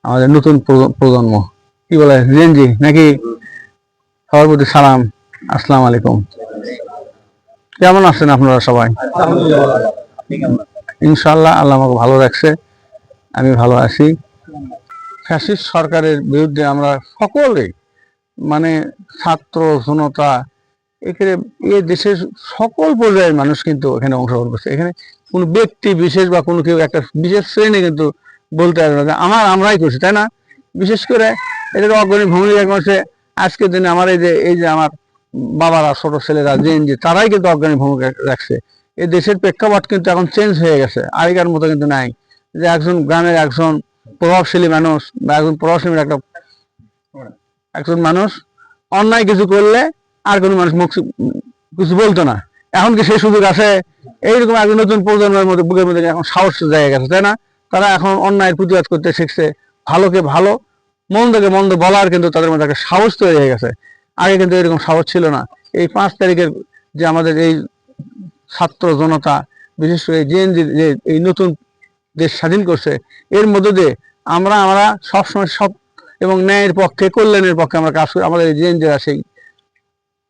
আমাদের নতুন প্রজন্ম কি বলে জেনজি নাকি? সবার প্রতি সালাম, আসসালামু আলাইকুম। কেমন আছেন আপনারা সবাই? ইনশাআল্লাহ আল্লাহ আমাকে ভালো রাখছে, আমি ভালো আছি। ফ্যাসিস্ট সরকারের বিরুদ্ধে আমরা সকলে, মানে ছাত্র জনতা, এখানে এই দেশের সকল পর্যায়ের মানুষ কিন্তু এখানে অংশগ্রহণ করছে। এখানে কোনো ব্যক্তি বিশেষ বা কোনো কেউ একটা বিশেষ শ্রেণী কিন্তু বলতে পারবে না আমরাই করছি, তাই না? বিশেষ করে এদের অগ্রণী ভূমিকা করছে আজকের দিনে আমার এই যে আমার বাবারা, ছোট ছেলেরা, জেনজি, তারাই কিন্তু অগ্রণী ভূমিকা রাখছে। এই দেশের প্রেক্ষাপট কিন্তু এখন চেঞ্জ হয়ে গেছে, আগেকার মতো কিন্তু নাই যে একজন গ্রামের একজন প্রভাবশালী মানুষ বা একজন মানুষ অন্যায় কিছু করলে আর কোনো মানুষ মুখ কিছু বলতো না। এখন কি সেই সুযোগ আছে? এইরকম একজন নতুন প্রজন্মের মধ্যে বুকের মধ্যে এখন সাহস জায়গা গেছে, তাই না? তারা এখন অন্যায়ের প্রতিবাদ করতে শিখছে, ভালোকে ভালো, মন্দকে মন্দ বলার কিন্তু তাদের মধ্যে একটা সাহস তৈরি হয়ে গেছে। আগে কিন্তু এরকম সাহস ছিল না। এই 5 তারিখের যে আমাদের এই ছাত্র জনতা, বিশেষ করে জেএনজি যে এই নতুন দেশ স্বাধীন করছে, এর মধ্যে দিয়ে আমরা সবসময় সব এবং ন্যায়ের পক্ষে, কল্যাণের পক্ষে আমরা কাজ করি। আমাদের জেএনজিরা সেই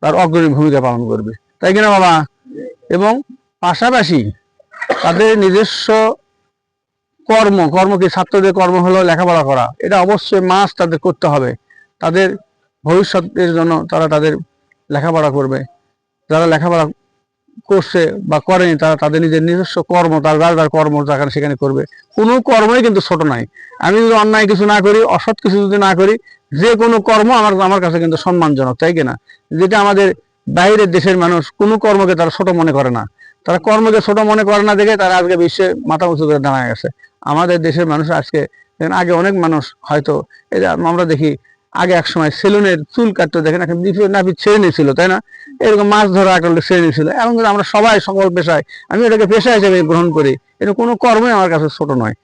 তার অগ্রণী ভূমিকা পালন করবে, তাই কিনা বাবা? এবং পাশাপাশি তাদের নিজস্ব কর্ম কি, ছাত্রদের কর্ম হলো লেখাপড়া করা। এটা অবশ্যই মাস তাদের করতে হবে। তাদের ভবিষ্যতের জন্য তারা তাদের লেখাপড়া করবে। যারা লেখাপড়া করছে বা করেনি তারা তাদের নিজস্ব কর্ম, যার কর্ম সেখানে করবে। কোনো কর্মই কিন্তু ছোট নাই। আমি যদি অন্যায় কিছু না করি, অসৎ কিছু যদি না করি, যে কোনো কর্ম আমার কাছে কিন্তু সম্মানজনক, তাই কিনা? যেটা আমাদের বাইরের দেশের মানুষ কোনো কর্মকে তারা ছোট মনে করে না। তারা কর্মকে ছোট মনে করে না দেখে তারা আজকে বিশ্বে মাথা উঁচু করে দাঁড়ায় গেছে। আমাদের দেশের মানুষ আজকে, আগে অনেক মানুষ হয়তো এই যে আমরা দেখি আগে এক সময় সেলুনের চুল কাটতে দেখেন এখন নাপিত শ্রেণী ছিল, তাই না? এরকম মাছ ধরা একটা শ্রেণী ছিল। এবং আমরা সবাই সকল পেশায়, আমি এটাকে পেশা হিসেবে গ্রহণ করি। এটা কোনো কর্মই আমার কাছে ছোট নয়।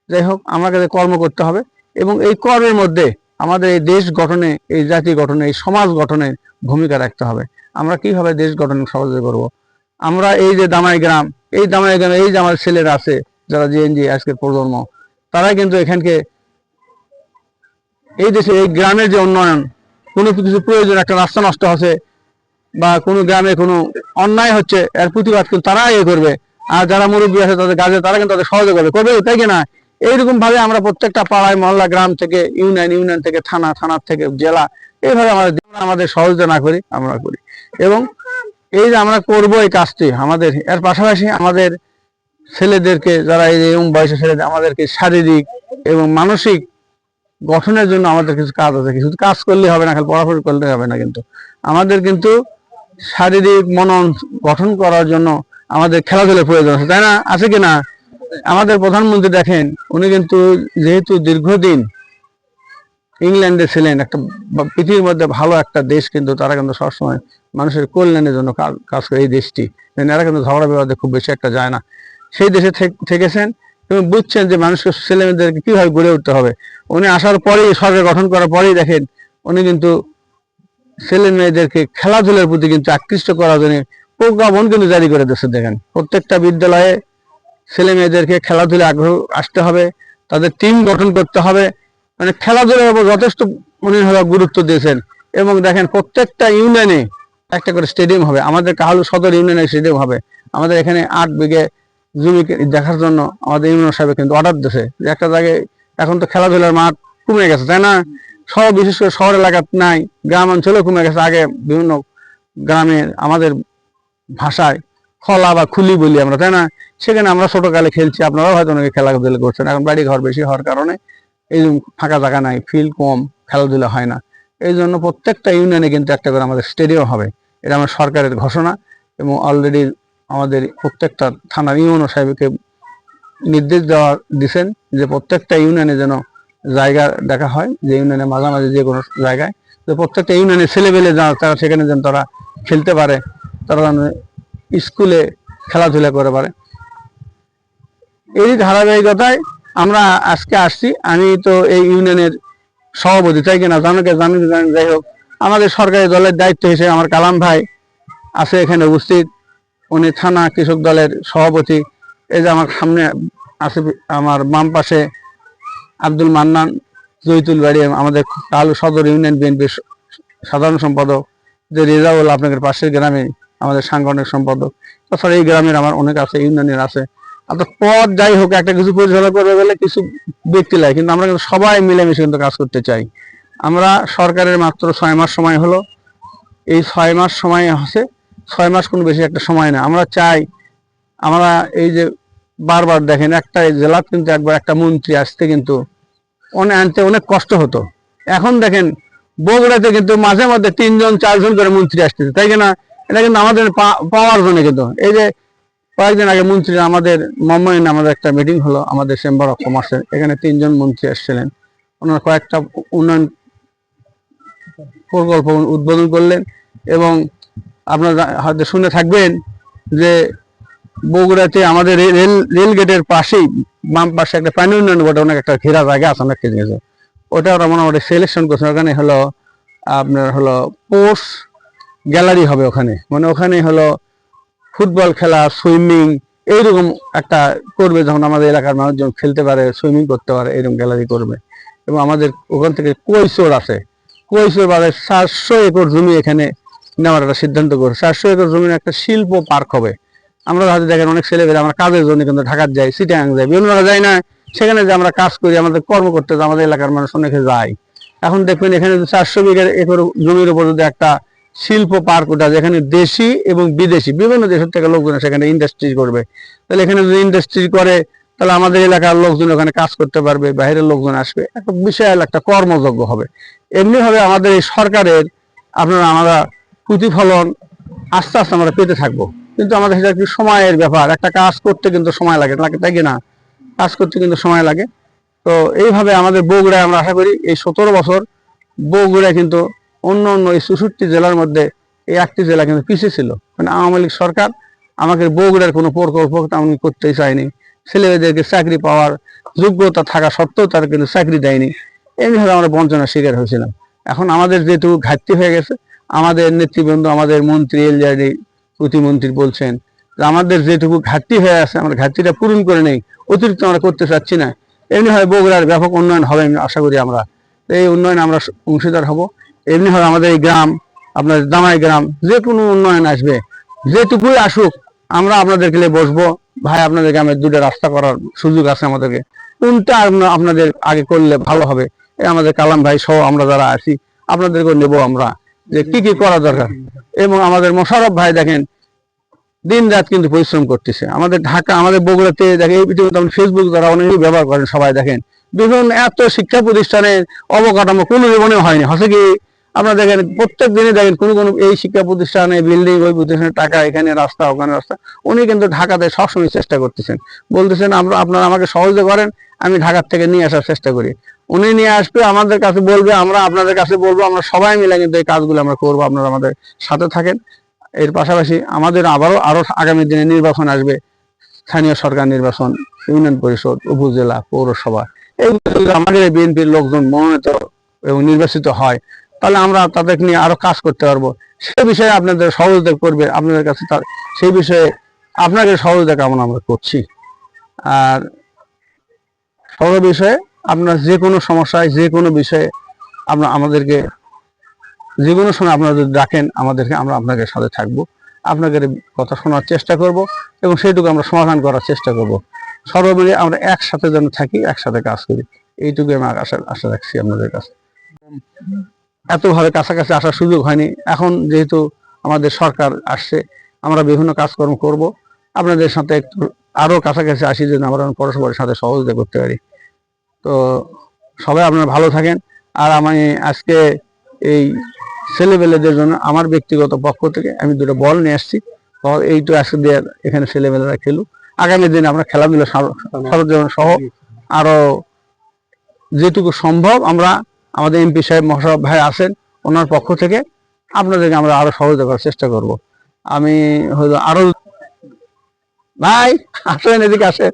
যাই হোক, আমাকে কর্ম করতে হবে এবং এই কর্মের মধ্যে আমাদের এই দেশ গঠনে, এই জাতি গঠনে, এই সমাজ গঠনে ভূমিকা রাখতে হবে। আমরা কিভাবে দেশ গঠনে সহযোগিতা করব? আমরা এই যে দামাই গ্রাম, এই যে আমার ছেলেরা আছে যারা জেএনজি আজকের প্রজন্ম, তারাই কিন্তু এখানকে এই দেশে এই গ্রামের যে উন্নয়ন, কোনো কিছু প্রয়োজন, একটা রাস্তা নষ্ট হচ্ছে বা কোনো গ্রামে কোনো অন্যায় হচ্ছে, এর প্রতিবাদ কিন্তু তারা করবে। আর যারা মুরব্বী আছে তাদের কাজে তারা কিন্তু তাদের সহযোগ করবে, তাই কিনা? এইরকম ভাবে আমরা প্রত্যেকটা পাড়ায়, মহল্লা, গ্রাম থেকে ইউনিয়ন থেকে থানার থেকে জেলা, এইভাবে আমাদের সহযোগিতা না করি, আমরা করি। এবং এই যে আমরা করবো এই কাজটি, আমাদের এর পাশাপাশি আমাদের ছেলেদেরকে, যারা এই ইয়ং বয়সের ছেলেদের, আমাদেরকে শারীরিক এবং মানসিক গঠনের জন্য আমাদের কিছু কাজ আছে। কিছু কাজ করলে হবে না, খালি পড়াশোনা করলে হবে না। কিন্তু আমাদের কিন্তু শারীরিক মনন গঠন করার জন্য আমাদের খেলাধুলার প্রয়োজন আছে, তাই না? আছে কিনা? আমাদের প্রধানমন্ত্রী দেখেন, উনি কিন্তু যেহেতু দীর্ঘদিন ইংল্যান্ডে ছিলেন, একটা পৃথিবীর মধ্যে ভালো একটা দেশ, কিন্তু তারা কিন্তু সবসময় মানুষের কল্যাণের জন্য কাজ করে। এই দেশটি এরা কিন্তু ঝগড়া বিবাদে খুব বেশি একটা যায় না। সেই দেশে থেকেছেন এবং বুঝছেন যে মানুষকে, ছেলে মেয়েদেরকে কিভাবে গড়ে উঠতে হবে। উনি আসার পরেই, সরকার গঠন করার পরেই দেখেন উনি কিন্তু ছেলে মেয়েদেরকে খেলাধুলার প্রতি কিন্তু আকৃষ্ট করার জন্য প্রজ্ঞাপন কিন্তু জারি করে দিচ্ছে। দেখেন, প্রত্যেকটা বিদ্যালয়ে ছেলে মেয়েদেরকে খেলাধুলা আগ্রহ আসতে হবে, তাদের টিম গঠন করতে হবে। মানে খেলাধুলার উপর যথেষ্ট উনি গুরুত্ব দিয়েছেন। এবং দেখেন, প্রত্যেকটা ইউনিয়নে একটা করে স্টেডিয়াম হবে। আমাদের কাহালু সদর ইউনিয়নে স্টেডিয়াম হবে। আমাদের এখানে 8 বিঘে জমি দেখার জন্য আমাদের ইউনিয়ন সাহেব কিন্তু অর্ডার দিয়েছে যে একটা জায়গায়। এখন তো খেলাধুলার মাঠ কমে গেছে, তাই না? বিশেষ করে শহর এলাকার নাই, গ্রাম অঞ্চলে কমে গেছে। আগে বিভিন্ন গ্রামে আমাদের ভাষায় খলা বা খুলি বলি আমরা, তাই না? সেখানে আমরা ছোটকালে খেলছি, আপনারাও হয়তো অনেকে খেলাধুলা করছেন। এখন বাড়ি ঘর বেশি হওয়ার কারণে এই ফাঁকা জায়গা নাই, ফিল্ড কম, খেলাধুলা হয় না। এই জন্য প্রত্যেকটা ইউনিয়নে কিন্তু একটা করে আমাদের স্টেডিয়াম হবে। এটা আমার সরকারের ঘোষণা। এবং অলরেডি আমাদের প্রত্যেকটা থানার ইউনো সাহেবকে নির্দেশ দিচ্ছেন যে প্রত্যেকটা ইউনিয়নে যেন জায়গা দেখা হয়, যে ইউনিয়নের মাঝামাঝি যে কোনো জায়গায়, যে প্রত্যেকটা ইউনিয়নের ছেলেবেলে তারা সেখানে যেন তারা খেলতে পারে, তারা স্কুলে খেলাধুলা করে পারে। এই ধারাবাহিকতায় আমরা আজকে আসছি। আমি তো এই ইউনিয়নের সভাপতি, তাই কিনা? জানেন। যাই হোক, আমাদের সরকারি দলের দায়িত্ব হিসেবে আমার কালাম ভাই আছে এখানে উপস্থিত। উনি থানা কৃষক দলের সভাপতি। এই যে আমার সামনে আছে, আমার বাম পাশে আব্দুল মান্নান জৈতুল বাড়ি, আমাদের কালু সদর ইউনিয়ন বিএনপির সাধারণ সম্পাদক। যে রেজাউল আপনাদের পাশের গ্রামে আমাদের সাংগঠনিক সম্পাদক। তাছাড়া এই গ্রামের আমার অনেক আছে, ইউনিয়নের আছে। আপনার পদ যাই হোক, একটা কিছু পরিচালনা করবে বলে কিছু ব্যক্তি লাগে, কিন্তু আমরা কিন্তু সবাই মিলেমিশে কিন্তু কাজ করতে চাই। আমরা সরকারের মাত্র 6 মাস সময় হলো, এই 6 মাস সময় আছে, 6 মাস কোনো বেশি একটা সময় না। আমরা চাই, আমরা এই যে বারবার দেখেন একটা জেলা কিন্তু একবার একটা মন্ত্রী আসতে কিন্তু আনতে অনেক কষ্ট হতো। এখন দেখেন বগুড়াতে কিন্তু মাঝে মধ্যে 3 জন 4 জন করে মন্ত্রী আসতেছে, তাই কিনা? এটা কিন্তু আমাদের পাওয়ার জন্য। কিন্তু এই যে কয়েকদিন আগে মন্ত্রী আমাদের মম্মইন আমাদের একটা মিটিং হলো আমাদের চেম্বার অফ কমার্সের, এখানে 3 জন মন্ত্রী আসছিলেন। ওনারা কয়েকটা উন্নয়ন প্রকল্প উদ্বোধন করলেন। এবং আপনারা হয়তো শুনে থাকবেন যে বগুড়াতে আমাদের রেল গেটের পাশেই বাম পাশে একটা পানি উন্নয়ন বোর্ড অনেক একটা ঘেরা জায়গা আছে, অনেক কিছু কিছু, ওটা ওরা মোটামুটি সিলেকশন করছে। ওখানে হলো আপনার হলো স্পোর্টস গ্যালারি হবে ওখানে, মানে ওখানে হলো ফুটবল খেলা, সুইমিং এইরকম একটা করবে, যখন আমাদের এলাকার মানুষজন খেলতে পারে, সুইমিং করতে পারে, এরকম গ্যালারি করবে। এবং আমাদের ওখান থেকে কৈশোর আছে, কৈশোর বাদে 400 একর জমি এখানে নেওয়ার একটা সিদ্ধান্ত করে। 400 একর জমির একটা শিল্প পার্ক হবে। আমরা হয়তো দেখেন অনেক ছেলেমেয়েরা আমরা কাজের জন্য কিন্তু ঢাকার যাই, চিটাগাং যাই, বিভিন্ন জায়গায় যাই না, সেখানে যে আমরা কাজ করি, আমাদের কর্ম করতে আমাদের এলাকার মানুষ অনেকে যায়। এখন দেখবেন এখানে 400 একর জমির উপর যদি একটা শিল্প পার্ক ওটা, যেখানে দেশি এবং বিদেশি বিভিন্ন দেশের থেকে লোকজন সেখানে ইন্ডাস্ট্রি করবে, তাহলে এখানে যদি ইন্ডাস্ট্রি করে তাহলে আমাদের এলাকার লোকজন ওখানে কাজ করতে পারবে, বাইরের লোকজন আসবে, একটা বিশাল একটা কর্মযোগ্য হবে। এমনি ভাবে আমাদের এই সরকারের আমরা প্রতিফলন আস্তে আস্তে আমরা পেতে থাকবো। কিন্তু আমাদের সেটা একটু সময়ের ব্যাপার, একটা কাজ করতে কিন্তু সময় লাগে, তাই কিনা? কাজ করতে কিন্তু সময় লাগে। তো এইভাবে আমাদের বগুড়ায় আমরা আশা করি এই 17 বছর বগুড়ায় কিন্তু অন্য অন্য এই 64 জেলার মধ্যে এই 1টি জেলা কিন্তু পিছিয়ে ছিল। মানে আওয়ামী লীগ সরকার আমাকে বগুড়ার কোনো প্রকল্প তেমন করতেই চায়নি, ছেলেমেয়েদেরকে চাকরি পাওয়ার যোগ্যতা থাকা সত্ত্বেও তারা কিন্তু চাকরি দেয়নি। এমনিভাবে আমরা বঞ্চনার শিকার হয়েছিলাম। এখন আমাদের যেহেতু ঘাটতি হয়ে গেছে, আমাদের নেতৃবৃন্দ, আমাদের মন্ত্রী এলজাডি প্রতিমন্ত্রী বলছেন যে আমাদের যেটুকু ঘাটতি হয়ে আছে আমরা ঘাটতিটা পূরণ করে নেই, অতিরিক্ত আমরা করতে চাচ্ছি না। এমনি হয় বগুড়ার ব্যাপক উন্নয়ন হবে, আমি আশা করি। আমরা এই উন্নয়নে আমরা অংশীদার হব। এমনি হয় আমাদের এই গ্রাম, আপনার জামাই গ্রাম, যে কোনো উন্নয়ন আসবে, যেটুকুই আসুক, আমরা আপনাদেরকে নিয়ে বসবো, ভাই আপনাদের গ্রামে 2টা রাস্তা করার সুযোগ আছে, আমাদেরকে কোনটা আপনাদের আগে করলে ভালো হবে, আমাদের কালাম ভাই সহ আমরা যারা আছি আপনাদেরকে নেবো আমরা, যে কি কি করা দরকার। এবং আমাদের মোশাররফ ভাই দেখেন দিন রাত কিন্তু পরিশ্রম করতেছে। আমাদের ঢাকা, আমাদের বগুড়াতে দেখেন, এই পৃথিবীতে ফেসবুক যারা অনেকেই ব্যবহার করেন, সবাই দেখেন বিভিন্ন এত শিক্ষা প্রতিষ্ঠানের অবকাঠামো কোনো জীবনে হয়নি। হচ্ছে কি আপনারা দেখেন প্রত্যেক দিনে দেখেন কোনো এই শিক্ষা প্রতিষ্ঠানে বিল্ডিং, ওই প্রতিষ্ঠানের টাকা, এখানে রাস্তা, ওখানে রাস্তা। উনি কিন্তু ঢাকাতে সবসময় চেষ্টা করতেছেন, বলতেছেন আপনারা আমাকে সহযোগিতা করেন, আমি ঢাকার থেকে নিয়ে আসার চেষ্টা করি। উনি নিয়ে আসবে, আমাদের কাছে বলবে, আমরা আপনাদের কাছে বলবো, আমরা সবাই মিলে কিন্তু এই কাজগুলো আমরা করবো। আপনারা আমাদের সাথে থাকেন। এর পাশাপাশি আমাদের আরো আগামী দিনে নির্বাচন আসবে, স্থানীয় সরকার নির্বাচন, ইউনিয়ন পরিষদ, উপজেলা, পৌরসভা। এইগুলো আমাদের বিএনপির লোকজন মনোনীত এবং নির্বাচিত হয়, তাহলে আমরা তাদেরকে নিয়ে আরো কাজ করতে পারবো। সে বিষয়ে আপনাদের সহযোগিতা করবে, আপনাদের কাছে সেই বিষয়ে আপনাদের সহযোগিতা কামনা আমরা করছি। আর সর্ব বিষয়ে আপনার যে কোনো সমস্যায়, যে কোনো বিষয়ে আমাদেরকে যে কোনো সময় আপনারা যদি ডাকেন আমাদেরকে, আমরা আপনাদের সাথে থাকবো, আপনাদের কথা শোনার চেষ্টা করব এবং সেইটুকু আমরা সমাধান করার চেষ্টা করব। সর্বোপরি আমরা একসাথে যেন থাকি, একসাথে কাজ করি, এইটুকু আমি আশা রাখছি আপনাদের কাছে। এতভাবে কাছাকাছি আসার সুযোগ হয়নি, এখন যেহেতু আমাদের সরকার আসছে, আমরা বিভিন্ন কাজকর্ম করব, আপনাদের সাথে একটু আরো কাছাকাছি আসি, যেন আমরা পরস্পরের সাথে সহযোগিতা করতে পারি। তো সবাই আপনারা ভালো থাকেন। আর আমি আজকে এই ছেলেমেয়েদের জন্য আমার ব্যক্তিগত পক্ষ থেকে আমি 2টা বল নিয়ে আসছি। এইটু আজকে দিয়ে এখানে ছেলেমেয়েরা খেলুক, আগামী দিনে আমরা খেলাধুলা সরঞ্জাম সহ আরো যেটুকু সম্ভব আমরা, আমাদের এমপি সাহেব মোশাররফ ভাই আছেন, ওনার পক্ষ থেকে আপনাদেরকে আমরা আরো সহযোগিতা করার চেষ্টা করব। আমি হয়তো আরো ভাই আসেন, এদিকে আসেন।